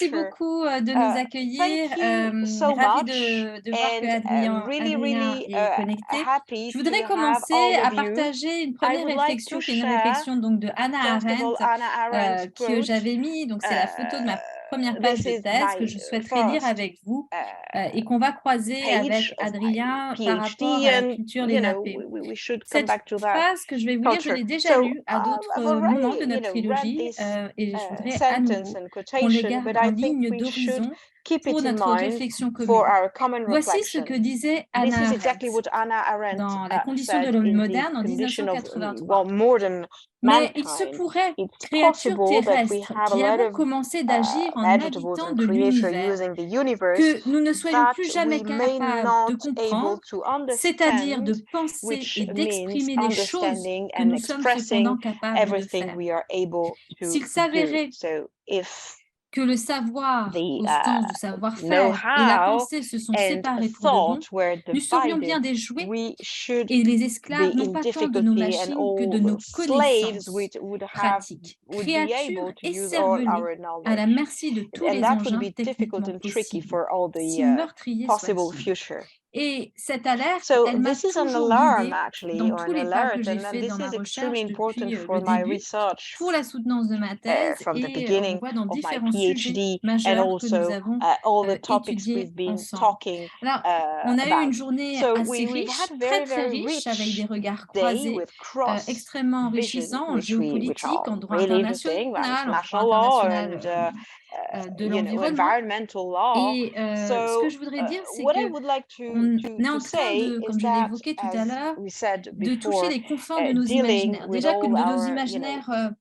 Merci beaucoup de nous accueillir. So Ravie much, de voir que and Hadrien est connecté. happy Je to voudrais have commencer all à of you. partager une I première would like to réflexion qui est une share, réflexion donc de Hannah first of all, Arendt Hannah Arendt's que quote. j'avais mis. Donc c'est la photo de ma première page This de is thèse que my je souhaiterais lire first avec vous et qu'on va croiser page avec of my Hadrien par rapport PhD, à la and culture you know, lénapé. we should come Cette back to that phrase que je vais vous lire, je culture. l'ai déjà So lue à d'autres I've moments de already, notre read trilogie this et je voudrais à sentence nouveau and qu'on les quotation, garde but en I think ligne we should d'horizon keep pour it in notre mind réflexion for commune. our common Voici ce reflection. que disait This Hannah is exactly Arendt what Hannah Arendt dans La condition de said l'homme in the moderne en condition of 1983. modern Mais il se mankind. pourrait, It's créatures possible that we terrestres have a qui lot avons of commencé d'agir en vegetables habitants and de creature l'univers, using the universe que nous ne soyons that plus jamais we may capables de not able comprendre, to c'est-à-dire de understand, penser which et means d'exprimer les choses understanding que and nous sommes cependant expressing capables de everything faire. we are able to S'il do. s'avérait So if que le savoir, the au sens du savoir-faire, et la know-how pensée se sont and séparés pour de bon, thought were nous serions bien divided, des jouets we should et les be esclaves non in pas tant de nos difficulty, and machines que de all nos the slaves connaissances would pratiques, be créatures able to use all écervelées our à la knowledge, merci de tous and les that would engins be difficult techniquement and tricky possibles, for all si the meurtriers possible soient-ils. future. Et cette alerte, So elle m'a this is an toujours alarm, guidée actually, dans or tous an les pas que alert, j'ai and faits this dans is ma extremely recherche important depuis for le my début, research pour la soutenance de ma thèse, from the et on beginning voit dans of my différents sujets PhD, and majeurs que nous also avons all the topics étudiés we've been ensemble. talking Alors, on a eu une about. journée So assez we've riche, had très very riche, avec des rich regards day croisés, with cross extrêmement vision, enrichissants en which géopolitique, are en droit really international, interesting, en droit international law international and de l'environnement. environmental law. Et ce que je voudrais dire, c'est What I que would like on est en train say de, is comme je l'ai that, évoqué tout à as l'heure, we said de toucher before, les confins de nos dealing imaginaires. with Déjà que all de nos our, imaginaires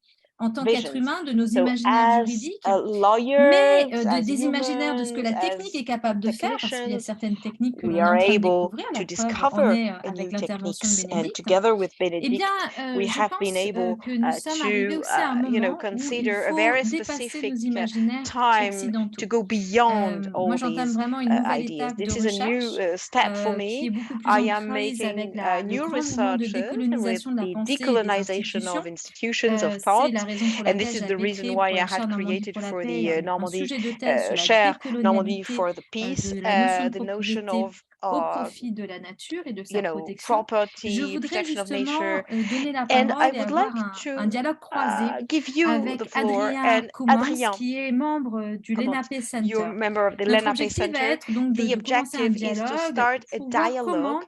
en tant qu'être visions. humain, de nos So imaginaires as juridiques, lawyers, mais as des imaginaires de ce que la humans, technique est capable de faire, parce qu'il y a technicians, certaines techniques que we l'on est are en train de able découvrir. to La preuve en discover est avec new l'intervention de techniques, and Bénédicte. together with Eh Benedict, bien, we je have been pense able que nous sommes arrivés to aussi à un moment où il consider a faut very dépasser nos specific imaginaires time occidentaux. to go beyond Moi, all j'entame these vraiment une nouvelle ideas. étape de This is a new recherche step for qui me. est beaucoup plus I en am prise avec making le new grand mouvement de researches with décolonisation de la the pensée et des decolonization institutions. of institutions of C'est thought, la raison pour and laquelle this is the j'avais reason créé why pour I la had chaire Normandie created pour la for paix the un Normandy sujet de thèse sur la Chair, Normandy décolonialité for the Peace, de la notion de the notion propriété of au profit de la nature et de sa protection. Je property, voudrais protection of justement nature. donner la And I parole et would avoir like un to dialogue croisé give you the avec floor, Hadrien and Coumans, Hadrien qui est membre du Coumans, Lenape you're Center. a member of the Notre Lenape objectif va Center. être donc The de commencer un objective is to dialogue start a pour voir dialogue comment,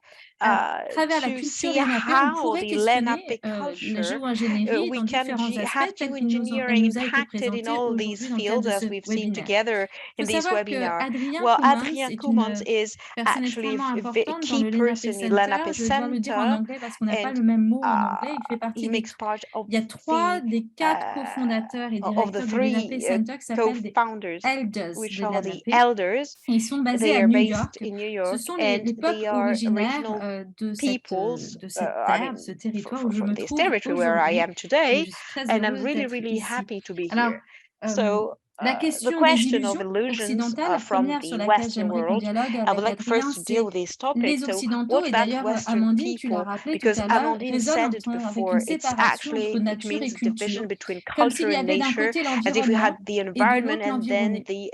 à travers la to culture see lénapée, on how pourrait the questionner Lenape la culture géo-ingénierie we dans can différents have aspects tels qu'elle geoengineering nous a été impacted in présentée all these aujourd'hui dans le cadre fields, de ce as we've seen webinaire. together Il in faut this savoir que webinar. Hadrien Well, Coumans Hadrien est Coumans une is personne actually extrêmement a importante dans key le Lenape person in Center. Lenape Je dois le dire en Center, anglais parce qu'on n'a pas and le même mot en anglais. Il fait partie he des... makes part of Il y a 3 des 4 cofondateurs et of the directeurs du Lenape 3 Center qui s'appellent des co-founders, elders which des are the Lenape. elders. Ils sont basés They à are New based York. in New Ce York, sont and les they peuples are originaires original de peoples. cette I terre, mean, de ce territoire où je from me this trouve territory where I aujourd'hui. am Et today, je suis très and I'm heureuse d'être really ici. happy to be Alors, here. So la the question des question of illusions illusions occidentales, la from première sur the laquelle Western j'aimerais qu'on world, dialogue I would avec like Hadrien, first to deal c'est with this topic. les So Occidentaux. what's Et that d'ailleurs, Western Amandine, tu l'as people? rappelé tout Because à l'heure, Amandine résonnent said it avec une before, it's séparation entre actually, it nature et means culture. division between Comme s'il culture y and avait d'un nature, côté as if we had l'environnement the et de environment l'autre and then l'environné. the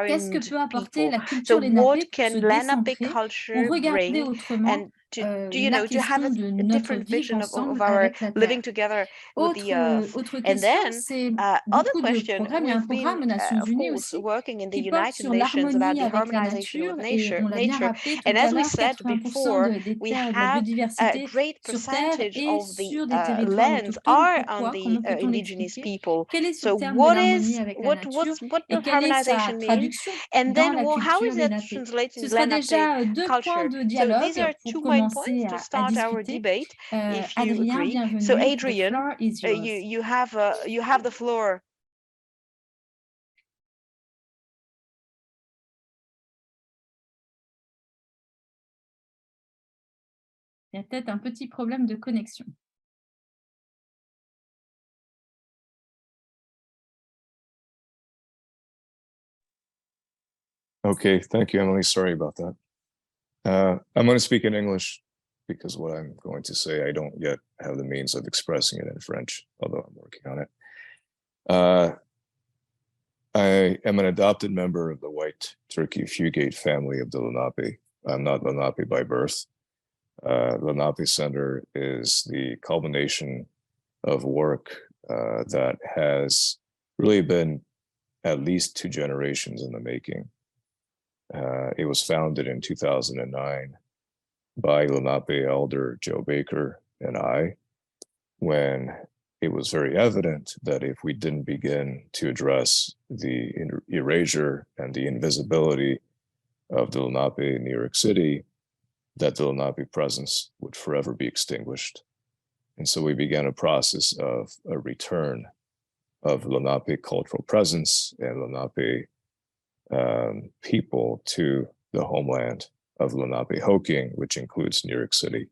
Qu'est-ce que environment peut apporter people. la So culture what lénapée pour se can Lenape décentrer, culture pour regarder bring, autrement and to la to have question de a notre different vivre vision ensemble of our avec la living Terre? together with the earth? Autre And question, then c'est other beaucoup de question, programmes. Il y a un we've been programme aux Nations of Unies course aussi working in the qui porte United sur Nations about l'harmonie the avec la harmonization nature of et on l'a bien nature. rappelé tout And à as we l'heure, said 80% before, des we terres et de la have a biodiversité great sur Terre percentage et of the sur des territoires lands autochtones. are on Pourquoi? the Comment peut-on indigenous l'expliquer? people. Quel est ce So terme de l'harmonie avec la nature what et does quelle est sa harmonization mean? traduction And dans then, la well, how culture is that lénapée? translated Ce in sera Lenape déjà 2 points culture? de So these dialogue are pour 2 main points commencer to à start our discuter. debate, if you Hadrien, agree. So bienvenue. The Adrian, floor is yours. you have the floor. Il y a peut-être un petit problème de connexion. Okay, thank you, Emily. Sorry about that. I'm going to speak in English because what I'm going to say, I don't yet have the means of expressing it in French, although I'm working on it. I am an adopted member of the white turkey fugate family of the Lenape. I'm not Lenape by birth. Lenape Center is the culmination of work that has really been at least 2 generations in the making. It was founded in 2009 by Lenape elder Joe Baker and I, when it was very evident that if we didn't begin to address the erasure and the invisibility of the Lenape in New York City, that the Lenape presence would forever be extinguished. And so we began a process of a return of Lenape cultural presence and Lenape people to the homeland of Lenapehoking, which includes New York City.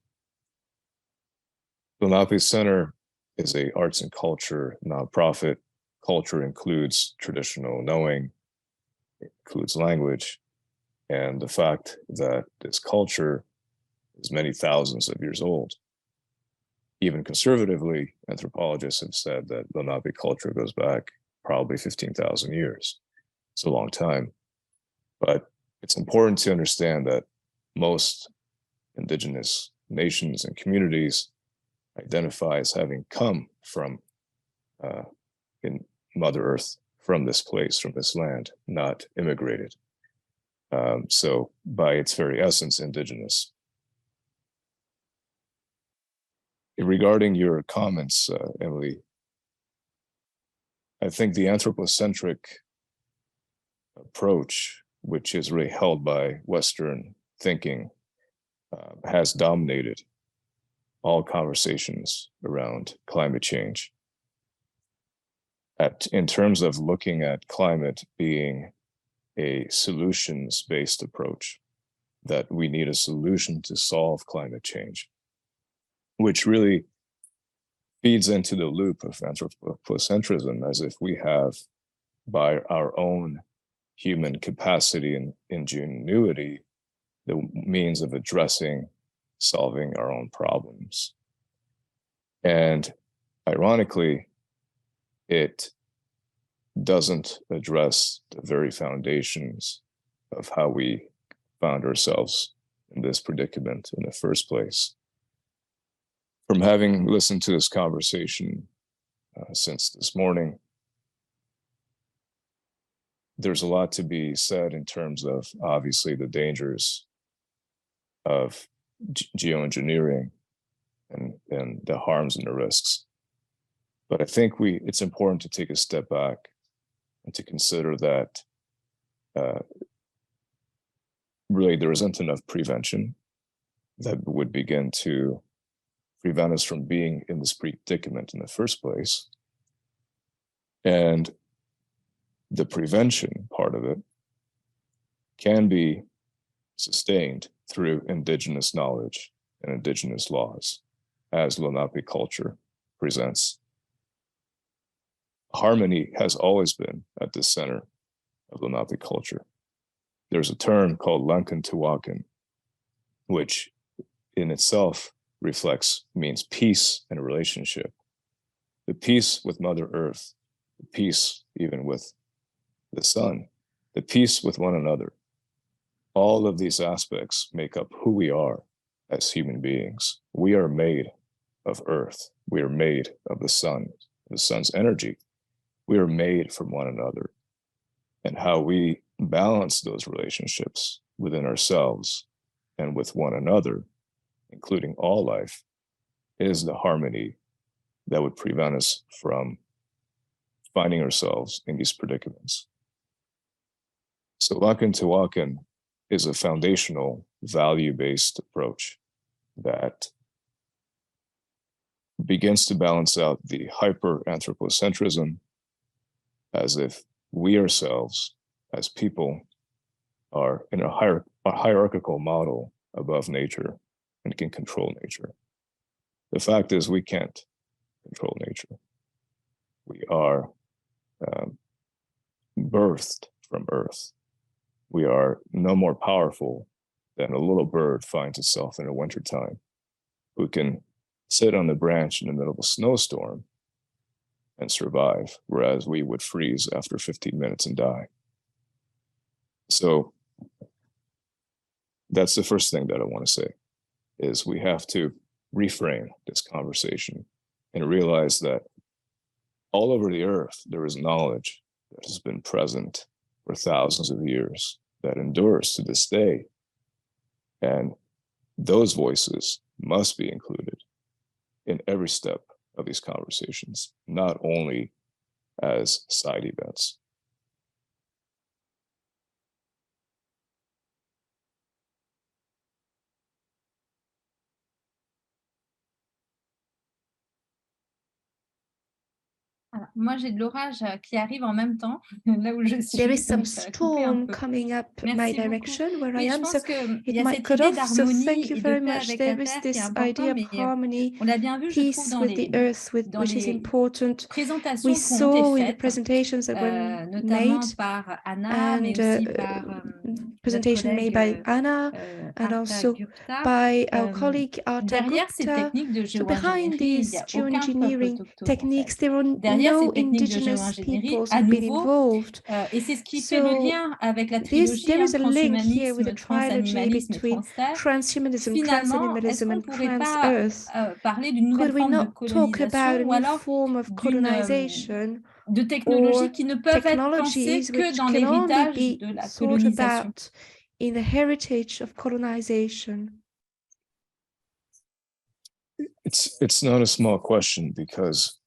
Lenape Center is a arts and culture nonprofit. Culture includes traditional knowing, it includes language, and the fact that this culture is many thousands of years old. Even conservatively, anthropologists have said that Lenape culture goes back probably 15,000 years. It's a long time. But it's important to understand that most indigenous nations and communities identify as having come from in Mother Earth, from this place, from this land, not immigrated. So by its very essence, indigenous. Regarding your comments, Emilie, I think the anthropocentric approach, which is really held by Western thinking, has dominated all conversations around climate change. In terms of looking at climate being a solutions-based approach, that we need a solution to solve climate change, which really feeds into the loop of anthropocentrism, as if we have, by our own human capacity and ingenuity, the means of addressing, solving our own problems. And ironically, it doesn't address the very foundations of how we found ourselves in this predicament in the first place. From having listened to this conversation since this morning, there's a lot to be said in terms of, obviously, the dangers of geoengineering and the harms and the risks. But I think it's important to take a step back and to consider that really there isn't enough prevention that would begin to prevent us from being in this predicament in the first place. And the prevention part of it can be sustained through indigenous knowledge and indigenous laws, as Lenape culture presents. Harmony has always been at the center of Lenape culture. There's a term called Lankan, which in itself means peace and relationship. The peace with Mother Earth, the peace even with the sun, the peace with one another. All of these aspects make up who we are as human beings. We are made of earth. We are made of the sun's energy. We are made from one another. And how we balance those relationships within ourselves and with one another, including all life, is the harmony that would prevent us from finding ourselves in these predicaments. So Lenapehoking is a foundational value-based approach that begins to balance out the hyper-anthropocentrism, as if we ourselves as people are in a hierarchical model above nature and can control nature. The fact is we can't control nature. We are birthed from earth. We are no more powerful than a little bird finds itself in a wintertime, who can sit on the branch in the middle of a snowstorm and survive, whereas we would freeze after 15 minutes and die. So that's the first thing that I want to say, is we have to reframe this conversation and realize that all over the earth, there is knowledge that has been present for thousands of years that endures to this day. And those voices must be included in every step of these conversations, not only as side events. Alors, moi, j'ai de l'orage qui arrive en même temps, là où je suis. There is some donc ça a coupé un storm peu. coming up my Merci beaucoup. direction where I Oui, je am, so pense qu'il it y a might cette cut idée off. So d'harmonie thank you et de very paix much. avec There la is Terre qui est this important, idea of mais harmony, on l'a bien vu, je trouve, peace dans with the earth, dans which is les important. présentations We qui ont saw été in the faites, presentations that were notamment made, par Anna, mais and aussi par notre presentation made by collègue Anna, and Arta also Gupta. by our colleague Arta Derrière ces Gupta. techniques de So behind géoingénierie, il n'y these a aucun peuple geoengineering autochtone, en techniques, fait. there are Derrière ces no techniques de indigenous géoingénierie, peoples à who've been nouveau, involved. et c'est ce qui fait le So lien avec la there trilogie, is a link here with transhumanisme, the trilogy transanimalisme et between transterre. transhumanism, Finalement, est-ce transanimalism, qu'on ne and pourrait pas trans-earth. parler d'une nouvelle Could we forme de not talk about a colonisation ou new alors form of colonization de technologies or qui ne peuvent être pensées technologies que which dans can only l'héritage be de la thought colonisation? about in the heritage of colonization? It's not a small question, because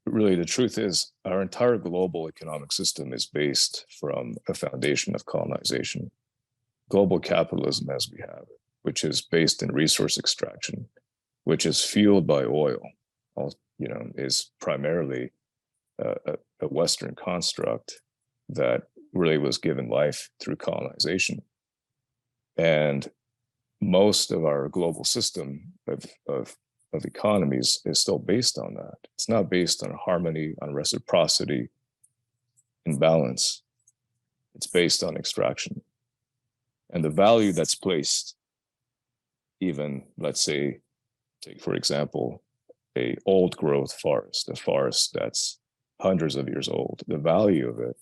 really the truth is our entire global economic system is based from a foundation of colonization. Global capitalism as we have it, which is based in resource extraction, which is fueled by oil, is primarily a Western construct that really was given life through colonization. And most of our global system of economies is still based on that. It's not based on harmony, on reciprocity, and balance. It's based on extraction. And the value that's placed, even, let's say, take for example, a old growth forest, a forest that's hundreds of years old, the value of it,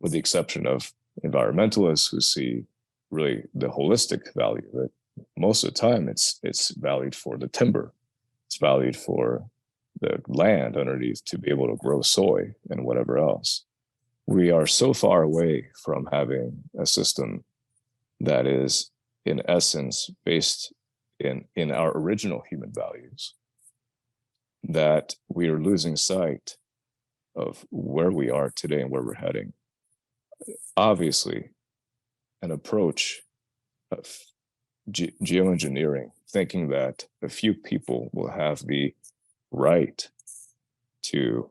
with the exception of environmentalists who see really the holistic value of it, most of the time it's valued for the timber. It's valued for the land underneath to be able to grow soy and whatever else. We are so far away from having a system that is in essence based in our original human values that we are losing sight of where we are today and where we're heading. Obviously, an approach of geoengineering, thinking that a few people will have the right to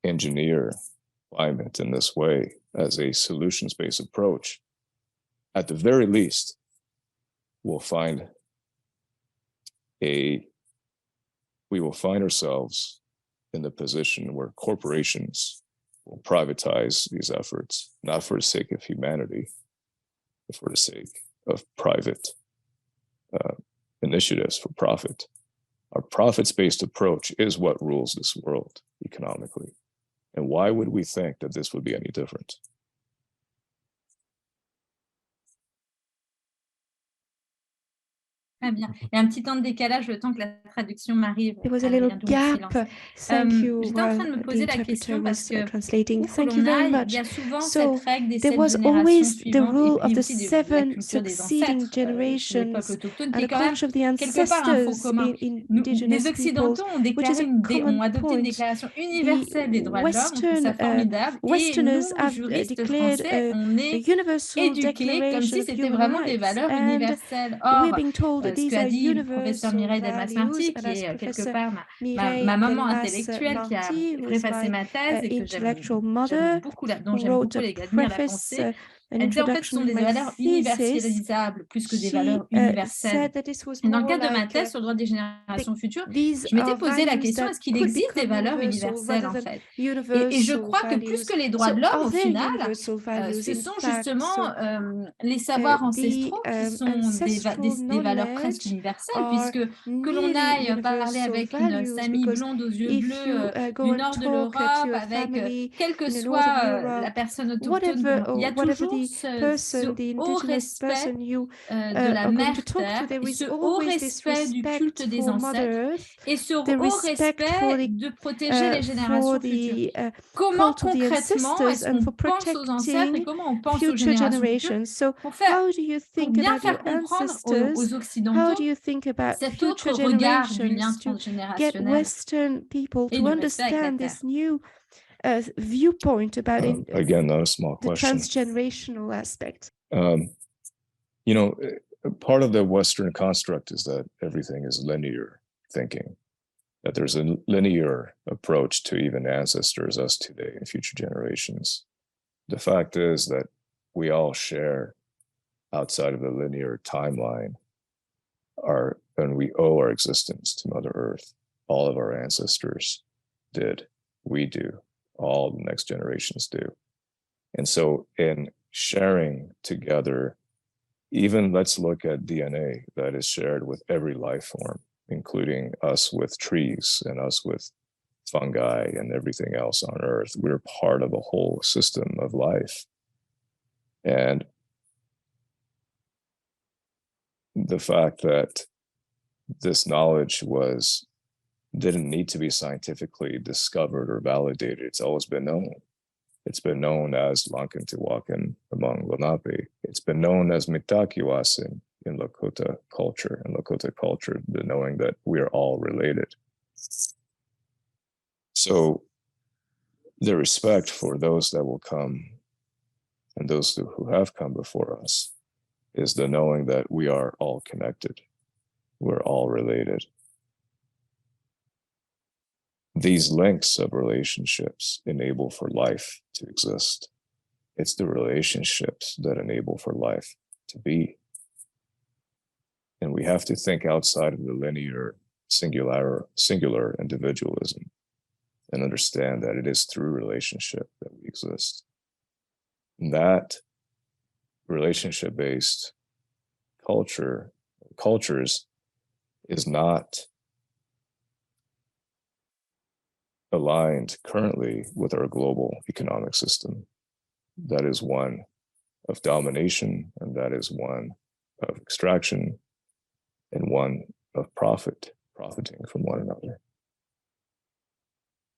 engineer climate in this way as a solutions-based approach, at the very least, we will find ourselves in the position where corporations will privatize these efforts, not for the sake of humanity, but for the sake of private initiatives for profit. Our profits-based approach is what rules this world economically. And why would we think that this would be any different? Très bien. Il y a un petit temps de décalage, le temps que la traduction m'arrive. There was a Alors, il y little a donc le silence. gap. Thank you. J'étais en train de me The poser la interpreter question parce was que translating. où Thank que you l'on very aille, il much. y a souvent So cette règle des there 7 was générations always the suivantes et rule puis of the aussi de la 7 culture des succeeding ancêtres chez les peuples generations autochtones, and qui est the quand même culture of the quelque part un faux ancestors commun. in Les indigenous peoples, Occidentaux ont which is déclaré a ont common adopté une point. déclaration The universelle des droits de l'homme, on trouve ça formidable, et Westerners nous, have juristes declared français, on a est universal éduqués comme declaration si of c'était human vraiment des rights, valeurs and universelles. we're Or, being told that ce these que a are dit le professeur universal Mireille Delmas-Marty, values, and qui as est quelque Professor part ma Mireille maman intellectuelle qui a Delmas-Marty, who is préfacé my ma thèse et que intellectual j'aime mother, beaucoup, dont who j'aime wrote beaucoup a admire la preface pensée, an Elle disait en fait ce introduction sont in des my valeurs thesis, universalisables plus que des she valeurs universelles. said that this was Et dans le more cadre de ma like thèse sur le droit des générations futures, these je m'étais are posé la values question, that est-ce qu'il could existe des become valeurs universal universelles rather en than fait? Et je universal crois que plus values. que les droits So de l'homme, are au there final, universal values? ce In sont fact, justement so les savoirs the ancestraux qui sont ancestral des valeurs presque knowledge universelles, are puisque que l'on nearly aille parler universal avec une values, Samie because blonde aux yeux if you bleus go du and nord de talk to l'Europe, a avec family quelle que in the north of soit la Europe, personne autochtone que l'on... Il y a whatever toujours the ce person, the haut indigenous respect person you de la are going to mère talk to, terre, there et is ce haut always this respect du culte respect des for Mother ancêtres, Earth, et ce the haut respect for respect the de protéger les générations futures. Comment cult of the concrètement ancestors est-ce and qu'on for pense aux ancêtres et protecting comment on pense aux future générations futures generations. So pour how do you pour think bien about your faire comprendre ancestors? aux How Occidentaux do you think about cet future autre regard du lien generations to get transgénérationnel Western people et to du respect avec la understand terre? this new viewpoint about Again, not a small the question. transgenerational aspect? You know, part of the Western construct is that everything is linear thinking, that there's a linear approach to even ancestors, us today, and future generations. The fact is that we all share outside of the linear timeline and we owe our existence to Mother Earth. All of our ancestors did. We do. All the next generations do. And so in sharing together, even let's look at DNA that is shared with every life form, including us with trees and us with fungi and everything else on Earth. We're part of a whole system of life. And the fact that this knowledge didn't need to be scientifically discovered or validated. It's always been known. It's been known as Lankantiwakan among Lenape. It's been known as Mitakiwasin in Lakota culture. In Lakota culture, the knowing that we are all related. So the respect for those that will come and those who have come before us is the knowing that we are all connected. We're all related. These links of relationships enable for life to exist. It's the relationships that enable for life to be. And we have to think outside of the linear singular individualism and understand that it is through relationship that we exist. And that relationship-based cultures is not aligned currently with our global economic system. That is one of domination, and that is one of extraction, and one of profiting from one another.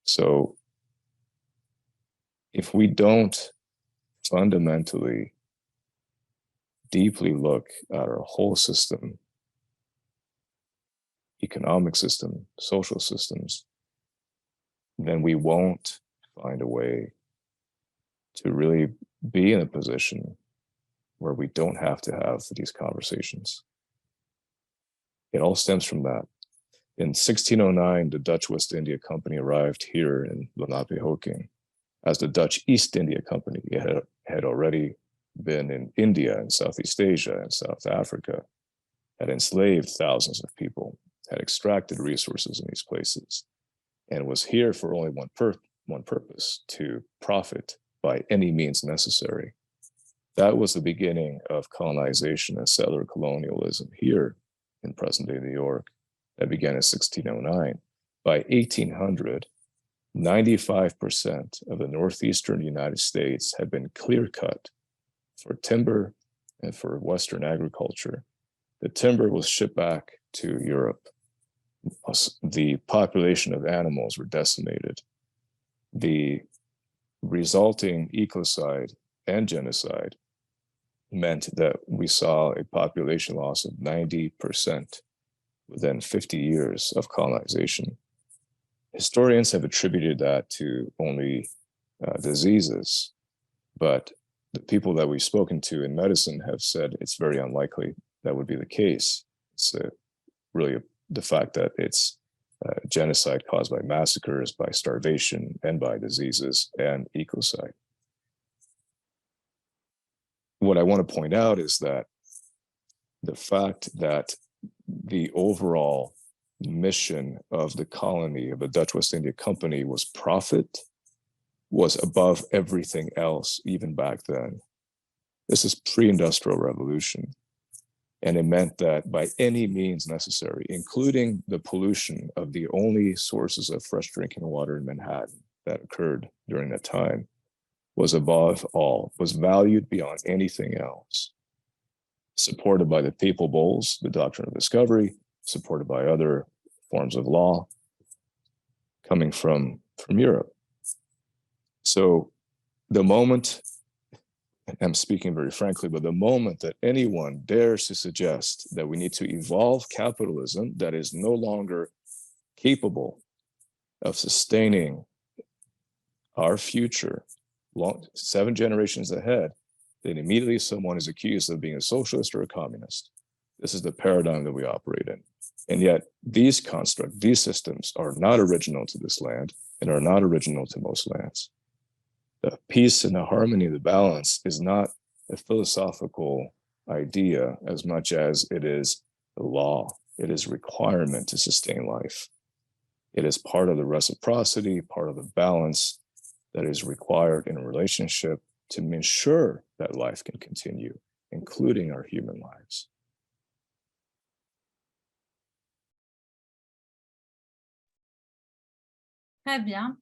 So if we don't fundamentally deeply look at our whole system, economic system, social systems, then we won't find a way to really be in a position where we don't have to have these conversations. It all stems from that. In 1609, the Dutch West India Company arrived here in Lenapehoking as the Dutch East India Company. It had already been in India and Southeast Asia and South Africa, had enslaved thousands of people, had extracted resources in these places, and was here for only one purpose, to profit by any means necessary. That was the beginning of colonization and settler colonialism here in present-day New York. That began in 1609. By 1800, 95% of the northeastern United States had been clear-cut for timber and for Western agriculture. The timber was shipped back to Europe. The population of animals were decimated. The resulting ecocide and genocide meant that we saw a population loss of 90% within 50 years of colonization. Historians have attributed that to only diseases, but the people that we've spoken to in medicine have said it's very unlikely that would be the case. It's really the fact that it's genocide caused by massacres, by starvation, and by diseases and ecocide. what I want to point out is that the fact that the overall mission of the colony of the Dutch West India Company was profit was above everything else, even back then. This is pre-industrial revolution. And it meant that by any means necessary, including the pollution of the only sources of fresh drinking water in Manhattan that occurred during that time, was above all, was valued beyond anything else. Supported by the papal bulls, the doctrine of discovery, supported by other forms of law coming from Europe. So the moment, I'm speaking very frankly, but the moment that anyone dares to suggest that we need to evolve capitalism that is no longer capable of sustaining our future 7 generations ahead, then immediately someone is accused of being a socialist or a communist. This is the paradigm that we operate in. And yet these constructs, these systems are not original to this land and are not original to most lands. The peace and the harmony, the balance is not a philosophical idea as much as it is the law. It is a requirement to sustain life. It is part of the reciprocity, part of the balance that is required in a relationship to ensure that life can continue, including our human lives. Très bien.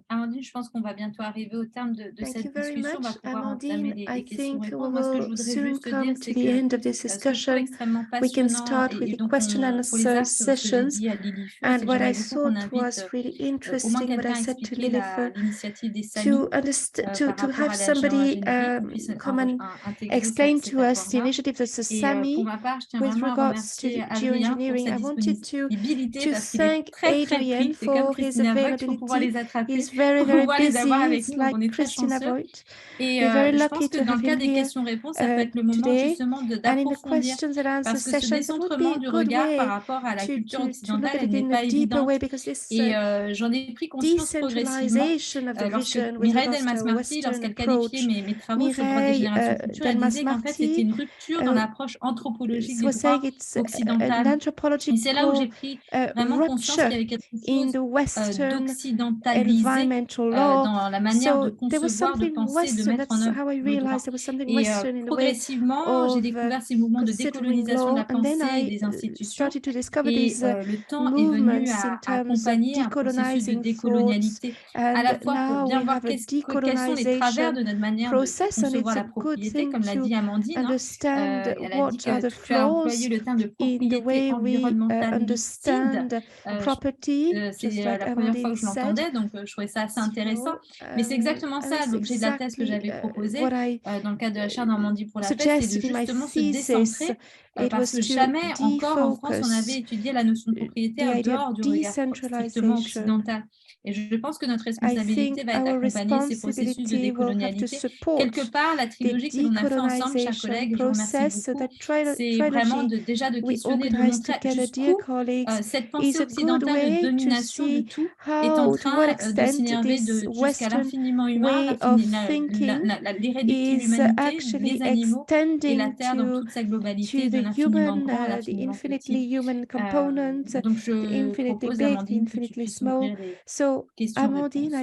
Amandine, je pense qu'on va bientôt arriver au terme de cette discussion. On va pouvoir entamer les questions-réponses. Moi, ce que je voudrais juste dire, c'est que ce que je trouve extrêmement passionnant, et donc pour les actes, ce que j'ai dit à Lily Feu, c'est que j'aimerais beaucoup qu'on invite au moins quelqu'un à expliquer l'initiative des Samis par rapport à la géogénétique, qu'on puisse intégrer cet apport-là. Et pour ma part, je tiens vraiment à remercier Hadrien pour sa disponibilité parce qu'il est très, très pris. C'est comme Christine Avoc, il faut pouvoir les attraper pour pouvoir les avoir avec nous. Donc on est très chanceux. Et je pense que dans le cas des questions-réponses, ça peut être le moment justement d'approfondir parce que ce décentrement du regard par rapport à la culture occidentale, elle n'est pas évidente. Et j'en ai pris conscience progressivement lorsque Mireille Delmas-Marty, lorsqu'elle qualifiait mes travaux sur le droit des générations futures, elle disait qu'en fait c'était une rupture dans l'approche anthropologique du droit occidental. Et c'est là où j'ai pris vraiment conscience qu'il y avait quelque chose d'occidentalisé dans la manière de concevoir, de penser, de mettre en œuvre le droit. Et progressivement, j'ai découvert ces mouvements de décolonisation de la pensée et des institutions. Et le temps est venu à accompagner un processus de décolonialité, à la fois pour bien voir quels sont les travers de notre manière de concevoir la propriété, comme l'a dit Amandine. Elle a dit que tu as employé le terme de propriété environnementale lucide. C'est la première fois que je l'entendais, donc je trouvais ça assez intéressant. Mais c'est exactement ça l'objet de la thèse que j'avais proposée dans le cadre de la chaire Normandie pour la paix, c'est de justement se décentrer, parce que jamais encore en France on avait étudié la notion de propriété en dehors du regard strictement occidental. Et je pense que notre responsabilité va être d'accompagner ces processus de décolonialité. Quelque part, la trilogie que l'on a fait ensemble, chers collègues, et je vous remercie beaucoup, c'est vraiment déjà de questionner, de montrer jusqu'où cette pensée occidentale de domination de tout est en train de s'énerver jusqu'à l'infiniment humain, l'hérédité de l'humanité, des animaux et la Terre dans toute sa globalité, de l'infiniment grand à l'infiniment petit. Donc je propose, Amandine, que tu puisses m'ouvrir les questions-réponses.